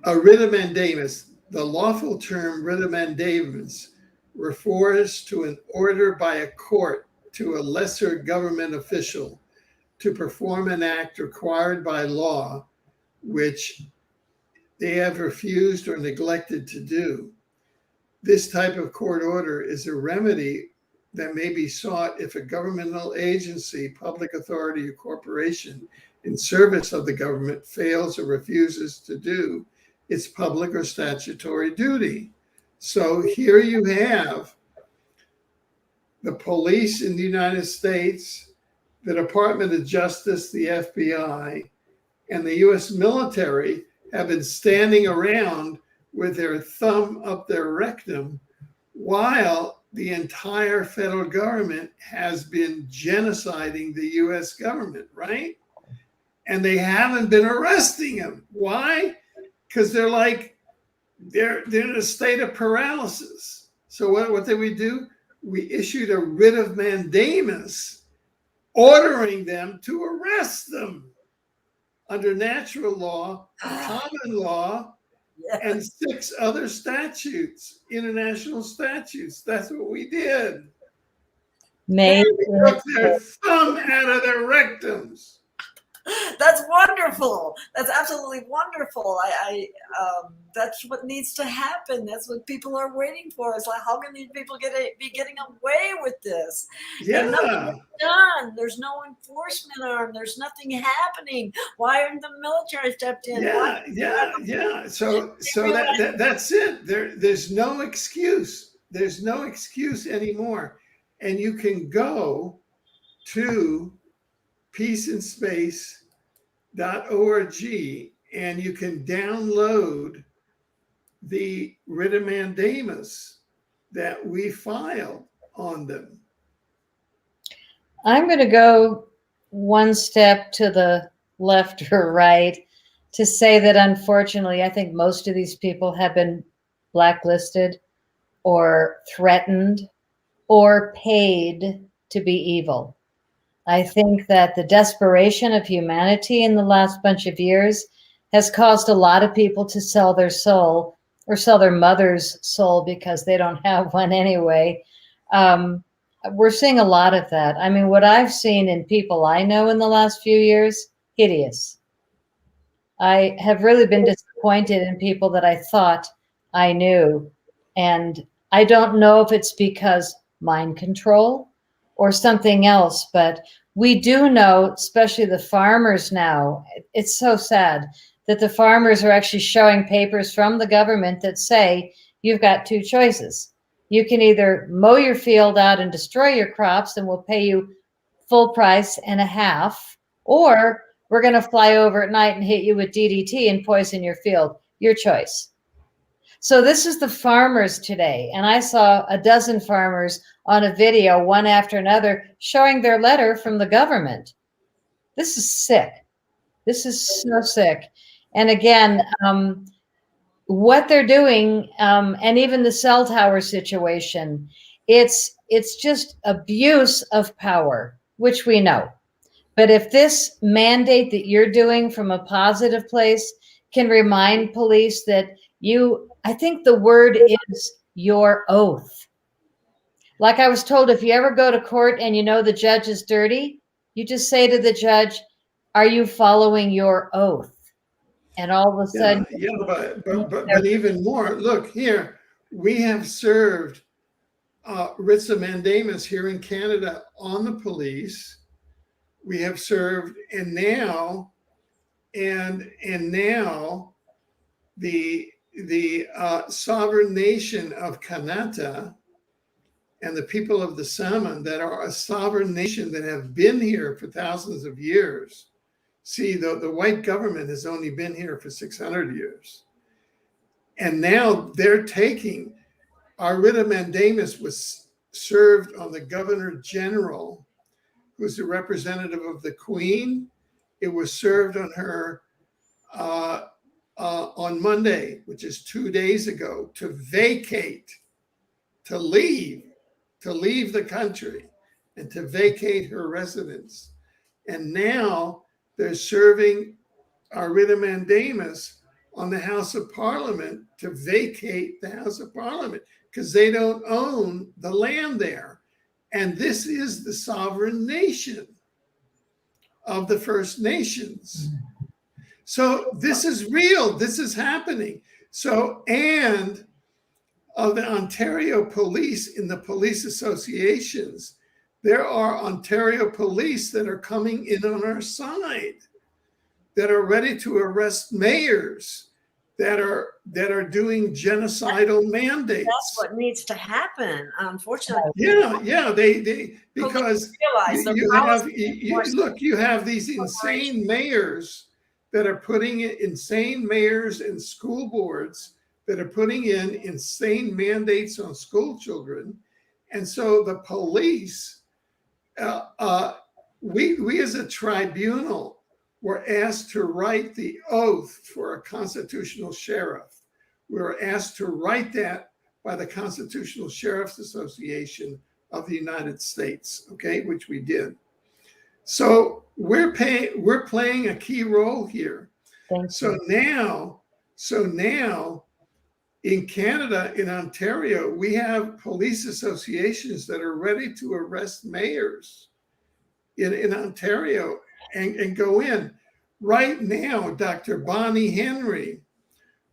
A writ of mandamus. The lawful term writ of mandamus refers to an order by a court to a lesser government official to perform an act required by law, which they have refused or neglected to do. This type of court order is a remedy that may be sought if a governmental agency, public authority, or corporation in service of the government fails or refuses to do its public or statutory duty. So here you have the police in the United States, the Department of Justice, the FBI, and the US military have been standing around with their thumb up their rectum while the entire federal government has been genociding the US government, right? And they haven't been arresting them. Why? Because they're in a state of paralysis. So what did we do? We issued a writ of mandamus ordering them to arrest them under natural law, common law, and 6 other statutes, international statutes. That's what we did. May We took their thumb out of their rectums. That's wonderful. That's absolutely wonderful. That's what needs to happen. That's what people are waiting for. It's like, how can these people be getting away with this? And nothing Yeah, is done. There's no enforcement arm. There's nothing happening. Why aren't the military stepped in? Why? yeah. So that's it. There's no excuse. There's no excuse anymore. And you can go to peaceandspace.org and you can download the writ of mandamus that we filed on them. I'm going to go one step to the left or right to say that unfortunately, I think most of these people have been blacklisted or threatened or paid to be evil. I think that the desperation of humanity in the last bunch of years has caused a lot of people to sell their soul or sell their mother's soul because they don't have one anyway. We're seeing a lot of that. I mean, what I've seen in people I know in the last few years, hideous. I have really been disappointed in people that I thought I knew. And I don't know if it's because mind control or something else, but we do know, especially the farmers now, it's so sad that the farmers are actually showing papers from the government that say you've got two choices. You can either mow your field out and destroy your crops and we'll pay you full price and a half, or we're going to fly over at night and hit you with DDT and poison your field. Your choice. So this is the farmers today. And I saw a dozen farmers on a video, one after another, showing their letter from the government. This is sick. This is so sick. And again, what they're doing, and even the cell tower situation, it's just abuse of power, which we know. But if this mandate that you're doing from a positive place can remind police that I think the word is your oath. Like I was told, if you ever go to court and you know the judge is dirty, you just say to the judge, are you following your oath? And all of a sudden, But even more, look here, we have served writs of mandamus here in Canada on the police. We have served, and now the sovereign nation of Kanata and the people of the Saman that are a sovereign nation that have been here for thousands of years. See, the white government has only been here for 600 years. And now they're taking, our writ of mandamus was served on the Governor General, who's the representative of the Queen. It was served on her on Monday, which is 2 days ago, to vacate, to leave the country and to vacate her residence. And now they're serving our writ of mandamus on the House of Parliament to vacate the House of Parliament because they don't own the land there. And this is the sovereign nation of the First Nations. So this is real. This is happening. So, and of the Ontario police in the police associations, there are Ontario police that are coming in on our side, that are ready to arrest mayors, that are doing genocidal mandates. That's what needs to happen. Unfortunately, Yeah. They because you have these insane mayors that are putting in, insane mayors and school boards that are putting in insane mandates on school children, and so the police, we as a tribunal were asked to write the oath for a constitutional sheriff. We were asked to write that by the Constitutional Sheriffs Association of the United States, okay, which we did. So we're playing a key role here. So now in Canada, in Ontario, we have police associations that are ready to arrest mayors in Ontario. and go in. Right now, Dr. Bonnie Henry,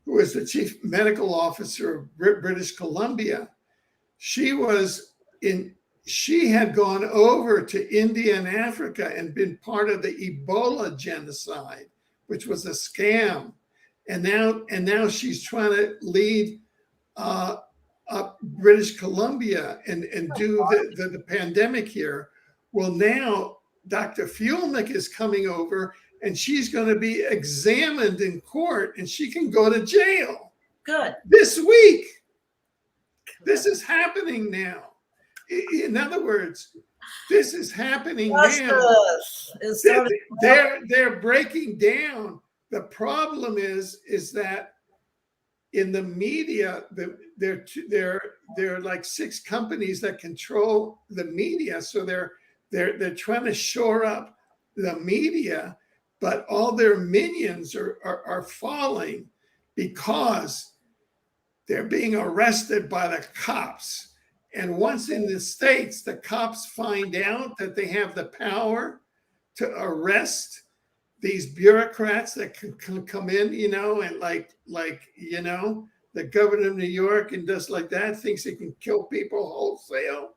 who is the chief medical officer of British Columbia, she had gone over to India and Africa and been part of the Ebola genocide, which was a scam. And now she's trying to lead British Columbia and do the pandemic here. Well, now Dr. Fuelnick is coming over and she's going to be examined in court and she can go to jail. Good. This week. This is happening now. In other words, this is happening now. They're breaking down. The problem is that in the media, there are like 6 companies that control the media. So they're trying to shore up the media, but all their minions are falling because they're being arrested by the cops. And once in the States, the cops find out that they have the power to arrest these bureaucrats that can come in, and like the governor of New York and just like that thinks he can kill people wholesale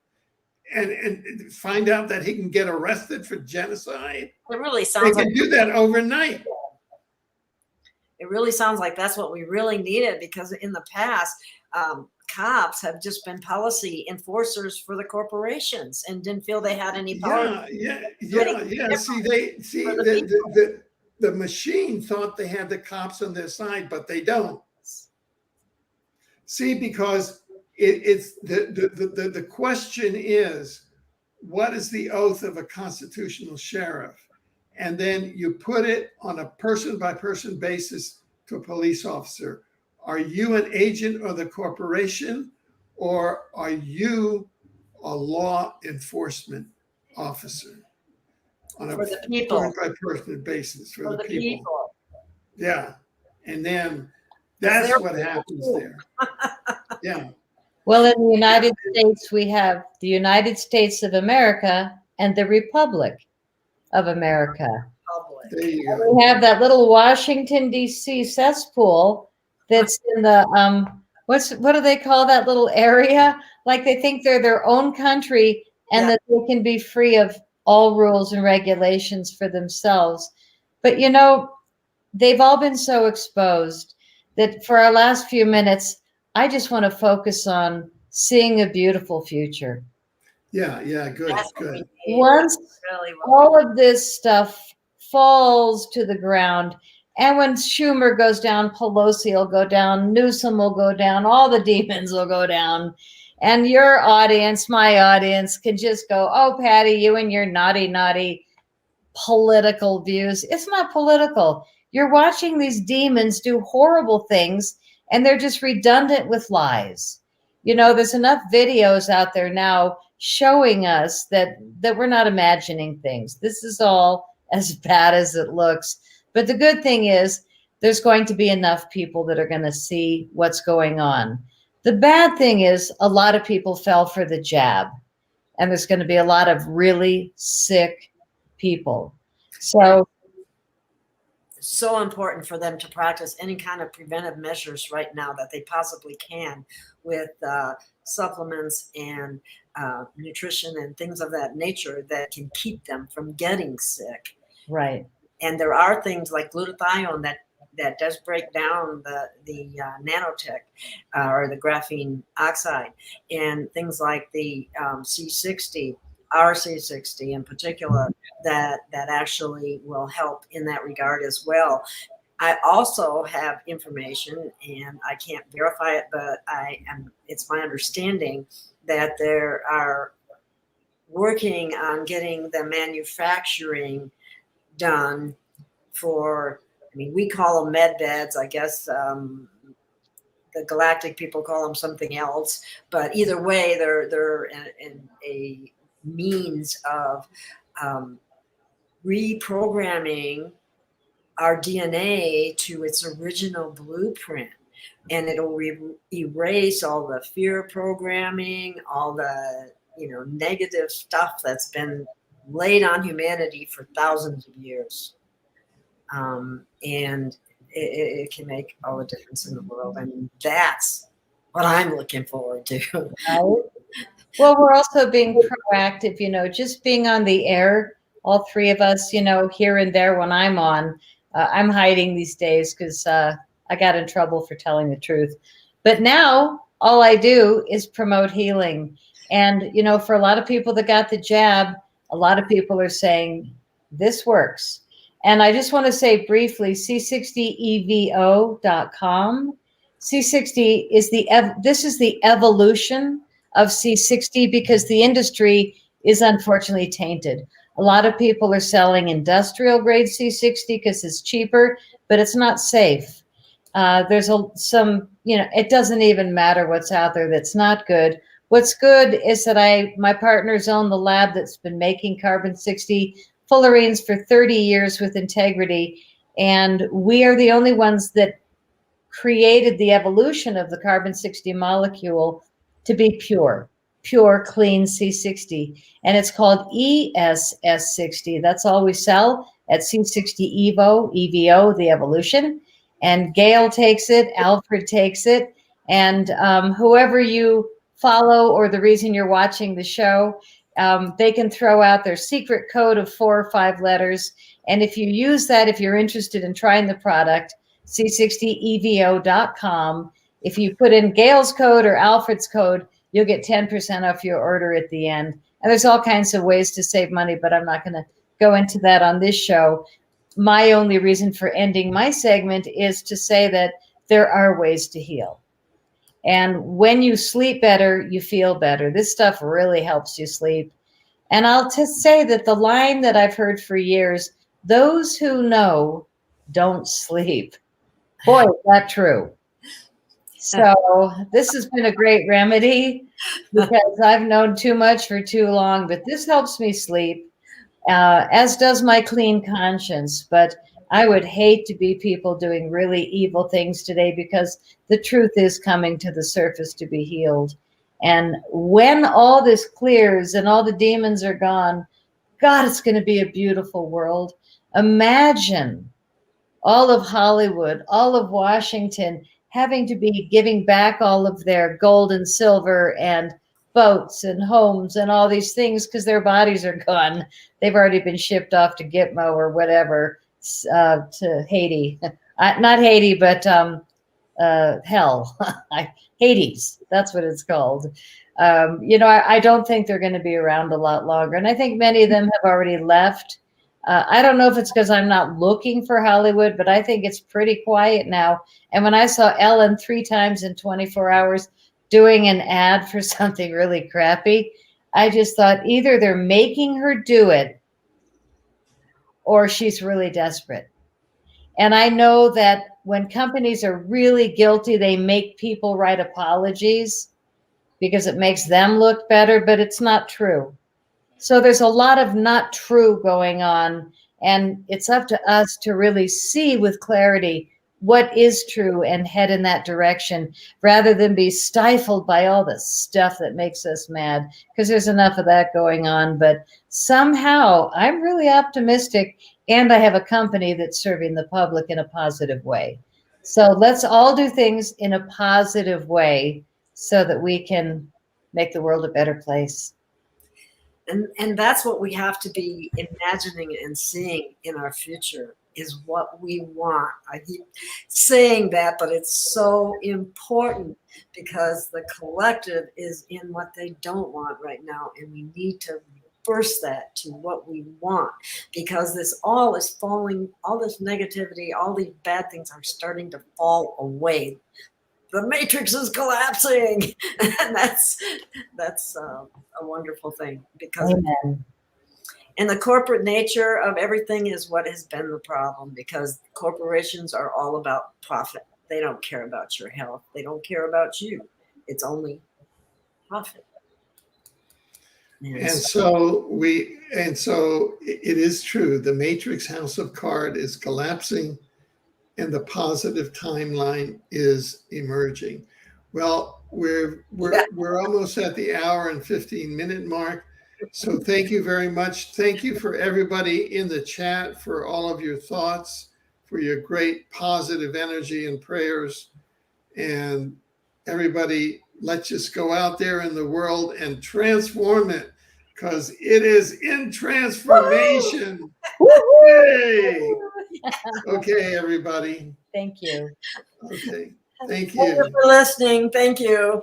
and find out that he can get arrested for genocide. It really sounds like they can do that overnight. It really sounds like that's what we really needed, because in the past, cops have just been policy enforcers for the corporations and didn't feel they had any power. Yeah. See, the machine thought they had the cops on their side, but they don't. See, because it's the question is, what is the oath of a constitutional sheriff? And then you put it on a person by person basis to a police officer. Are you an agent of the corporation, or are you a law enforcement officer on a person by person basis for the people? Yeah. And then that's what happens there. Yeah. Well, in the United States, we have the United States of America and the Republic of America. There you go. We have that little Washington, D.C. cesspool that's in the, what do they call that little area? Like they think they're their own country and that they can be free of all rules and regulations for themselves. But, they've all been so exposed that for our last few minutes, I just want to focus on seeing a beautiful future. Yeah, good. Once all of this stuff falls to the ground, and when Schumer goes down, Pelosi will go down, Newsom will go down, all the demons will go down, and your audience, my audience, can just go, oh, Patty, you and your naughty political views. It's not political. You're watching these demons do horrible things, and they're just redundant with lies. There's enough videos out there now showing us that we're not imagining things. This is all as bad as it looks. But the good thing is there's going to be enough people that are going to see what's going on. The bad thing is a lot of people fell for the jab, and there's going to be a lot of really sick people. So important for them to practice any kind of preventive measures right now that they possibly can with supplements and nutrition and things of that nature that can keep them from getting sick. Right. And there are things like glutathione that does break down the nanotech or the graphene oxide, and things like the C60, C60 in particular, that actually will help in that regard as well. I also have information, and I can't verify it, but it's my understanding that there are working on getting the manufacturing done for, we call them med beds, I guess the galactic people call them something else, but either way, they're in a means of reprogramming our DNA to its original blueprint, and it'll erase all the fear programming, all the negative stuff that's been laid on humanity for thousands of years. And it can make all the difference in the world. And that's what I'm looking forward to. Right? Well, we're also being proactive, just being on the air, all three of us, here and there when I'm on. I'm hiding these days because I got in trouble for telling the truth. But now all I do is promote healing. And, for a lot of people that got the jab, a lot of people are saying this works. And I just want to say briefly, C60Evo.com. C60 is this is the evolution of C60 because the industry is unfortunately tainted. A lot of people are selling industrial grade C60 because it's cheaper, but it's not safe. There's some, it doesn't even matter what's out there that's not good. What's good is that my partners own the lab that's been making carbon 60 fullerenes for 30 years with integrity. And we are the only ones that created the evolution of the carbon 60 molecule to be pure, clean C60. And it's called ESS60. That's all we sell at C60Evo, EVO, the evolution. And Gail takes it, Alfred takes it, and whoever you follow or the reason you're watching the show, they can throw out their secret code of 4 or 5 letters. And if you use that, if you're interested in trying the product, C60Evo.com. If you put in Gail's code or Alfred's code, you'll get 10% off your order at the end. And there's all kinds of ways to save money, but I'm not going to go into that on this show. My only reason for ending my segment is to say that there are ways to heal. And when you sleep better, you feel better. This stuff really helps you sleep. And I'll just say that the line that I've heard for years, those who know don't sleep. Boy, is that true. So this has been a great remedy because I've known too much for too long, but this helps me sleep, as does my clean conscience. But I would hate to be people doing really evil things today because the truth is coming to the surface to be healed. And when all this clears and all the demons are gone, God, it's going to be a beautiful world. Imagine all of Hollywood, all of Washington having to be giving back all of their gold and silver and boats and homes and all these things because their bodies are gone. They've already been shipped off to Gitmo or whatever, to Haiti. Not Haiti, but hell. Hades. That's what it's called. I don't think they're going to be around a lot longer. And I think many of them have already left. I don't know if it's because I'm not looking for Hollywood, but I think it's pretty quiet now. And when I saw Ellen 3 times in 24 hours doing an ad for something really crappy, I just thought either they're making her do it or she's really desperate. And I know that when companies are really guilty, they make people write apologies because it makes them look better, but it's not true. So there's a lot of not true going on, and it's up to us to really see with clarity what is true and head in that direction rather than be stifled by all the stuff that makes us mad, because there's enough of that going on. But somehow I'm really optimistic, and I have a company that's serving the public in a positive way. So let's all do things in a positive way so that we can make the world a better place. And that's what we have to be imagining and seeing in our future is what we want. I keep saying that, but it's so important because the collective is in what they don't want right now. And we need to reverse that to what we want, because this all is falling, all this negativity, all these bad things are starting to fall away. The matrix is collapsing, and that's a wonderful thing, because Amen. and the corporate nature of everything is what has been the problem, because corporations are all about profit. They don't care about your health. They don't care about you. It's only profit. And so it is true. The matrix house of card is collapsing, and the positive timeline is emerging. Well, we're almost at the hour and 15-minute mark. So thank you very much. Thank you for everybody in the chat for all of your thoughts, for your great positive energy and prayers. And everybody, let's just go out there in the world and transform it, because it is in transformation. Yay! Okay, everybody. Thank you. Okay. Thank Thank you you. for listening. Thank you.